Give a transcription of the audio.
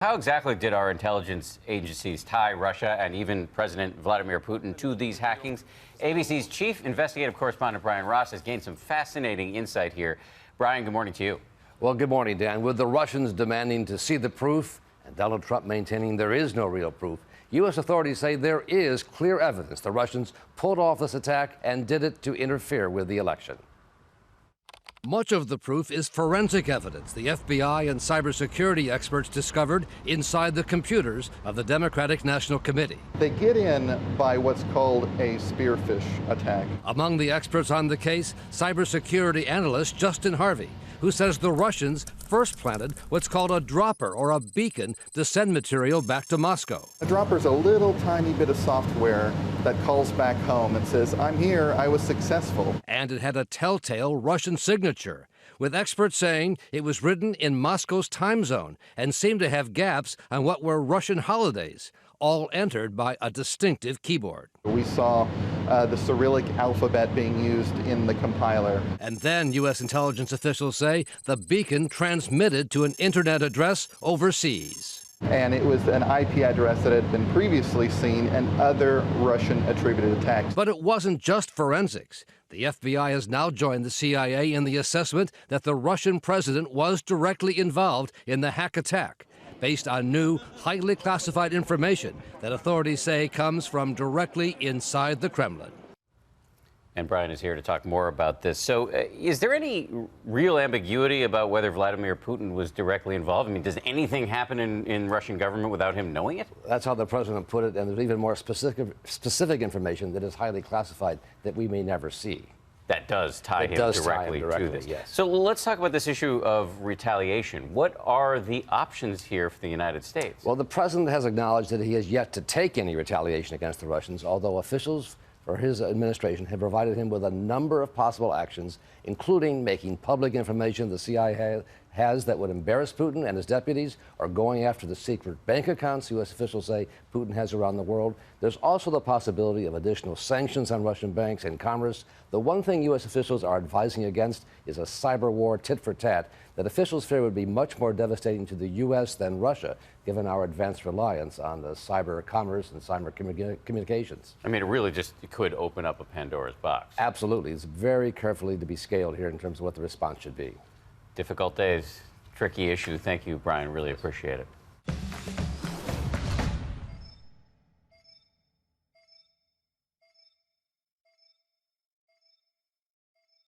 How exactly did our intelligence agencies tie Russia and even President Vladimir Putin to these hackings? ABC's chief investigative correspondent Brian Ross has gained some fascinating insight here. Brian, good morning to you. Well, good morning, Dan. With the Russians demanding to see the proof and Donald Trump maintaining there is no real proof, U.S. authorities say there is clear evidence the Russians pulled off this attack and did it to interfere with the election. Much of the proof is forensic evidence the FBI and cybersecurity experts discovered inside the computers of the Democratic National Committee. They get in by what's called a spearfish attack. Among the experts on the case, cybersecurity analyst Justin Harvey, who says the Russians first planted what's called a dropper or a beacon to send material back to Moscow. A dropper is a little tiny bit of software that calls back home and says, "I'm here, I was successful." And it had a telltale Russian signature, with experts saying it was written in Moscow's time zone and seemed to have gaps on what were Russian holidays, all entered by a distinctive keyboard. We saw the Cyrillic alphabet being used in the compiler. And then U.S. intelligence officials say the beacon transmitted to an internet address overseas. And it was an IP address that had been previously seen in other Russian attributed attacks. But it wasn't just forensics. The FBI has now joined the CIA in the assessment that the Russian president was directly involved in the hack attack, based on new, highly classified information that authorities say comes from directly inside the Kremlin. And Brian is here to talk more about this. So is there any real ambiguity about whether Vladimir Putin was directly involved? I mean, does anything happen in Russian government without him knowing it? That's how the president put it, and there's even more specific information that is highly classified that we may never see. That does tie him directly to this. Yes. So let's talk about this issue of retaliation. What are the options here for the United States? Well, the president has acknowledged that he has yet to take any retaliation against the Russians, although officials for his administration have provided him with a number of possible actions, including making public information the CIA has that would embarrass Putin and his deputies, or going after the secret bank accounts U.S. officials say Putin has around the world. There's also the possibility of additional sanctions on Russian banks and commerce. The one thing U.S. officials are advising against is a cyber war tit for tat that officials fear would be much more devastating to the U.S. than Russia, given our advanced reliance on the cyber commerce and cyber communications. I mean, it really just could open up a Pandora's box. Absolutely. It's very carefully to be scaled here in terms of what the response should be. Difficult days, tricky issue. Thank you, Brian. Really appreciate it.